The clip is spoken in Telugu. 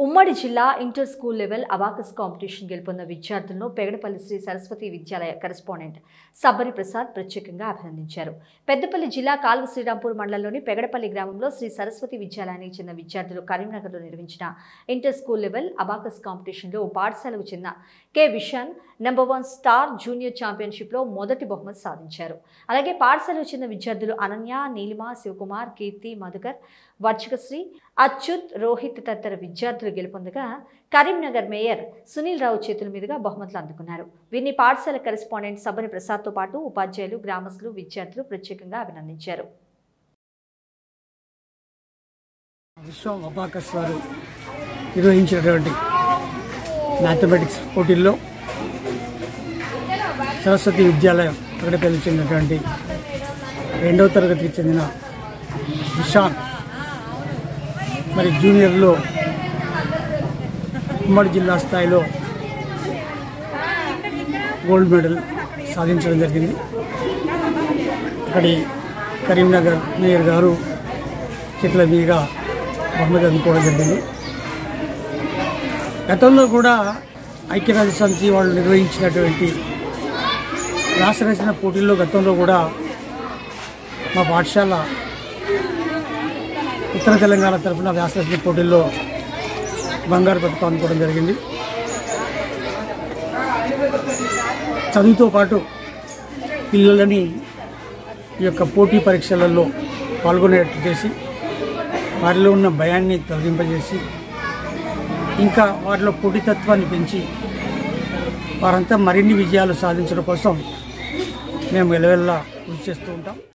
ఉమ్మడి జిల్లా inter school level abacus competition గెలుపొందిన విద్యార్థులను పెగడపల్లి శ్రీ సరస్వతి విద్యాలయ కరెస్పాండెంట్ సబ్బరి ప్రసాద్ ప్రత్యేకంగా అభినందించారు. పెద్దపల్లి జిల్లా కాల్వ శ్రీరాంపూర్ మండలంలోని పెగడపల్లి గ్రామంలో శ్రీ సరస్వతి విద్యాలయానికి చెందిన విద్యార్థులు కరీంనగర్లో నిర్వహించిన ఇంటర్ స్కూల్ లెవెల్ అబాకస్ కాంపిటీషన్లో పాఠశాలకు చెందిన కె విశాన్ నంబర్ 1 స్టార్ జూనియర్ ఛాంపియన్షిప్లో మొదటి బహుమతి సాధించారు. అలాగే పాఠశాలకు చెందిన విద్యార్థులు అనన్య, నీలిమ, శివకుమార్, కీర్తి, మధుకర్, వర్చకశ్రీ, అచ్యుత్, రోహిత్ తదితర విద్యార్థులు గెలుపొందగా కరీంనగర్ మేయర్ సునీల్ రావు చేతుల మీదుగా బహుమతులు అందుకున్నారు. వీరిని పాఠశాల కరెస్పాండెంట్ సబ్బరి ప్రసాద్తో పాటు ఉపాధ్యాయులు, గ్రామస్తులు, విద్యార్థులు ప్రత్యేకంగా అభినందించారు. విశ్వ అబాకస్ వారు నిర్వహించినటువంటి మ్యాథమెటిక్స్ పోటీల్లో సరస్వతి విద్యాలయం పెగడపల్లి చెందినటువంటి 2వ తరగతికి చెందిన విశాన్ మరి జూనియర్లో ఉమ్మడి జిల్లా స్థాయిలో గోల్డ్ మెడల్ సాధించడం జరిగింది. అక్కడి కరీంనగర్ మేయర్ గారు చేతుల మీదుగా బహుమతి అందుకోవడం జరిగింది. గతంలో కూడా ఐక్యరాజ్య సమితి వాళ్ళు నిర్వహించినటువంటి వ్యాసరచన పోటీల్లో గతంలో కూడా మా పాఠశాల ఉత్తర తెలంగాణ తరఫున వ్యాసరచన పోటీల్లో బంగారు పథకం అందుకోవడం జరిగింది. చదువుతో పాటు పిల్లలని ఈ యొక్క పోటీ పరీక్షలలో పాల్గొనేట్టు చేసి వారిలో ఉన్న భయాన్ని తొలగింపజేసి ఇంకా వారిలో పోటీతత్వాన్ని పెంచి వారంతా మరిన్ని విజయాలు సాధించడం కోసం మేము వెలువెల్లా కృషి చేస్తూ ఉంటాం.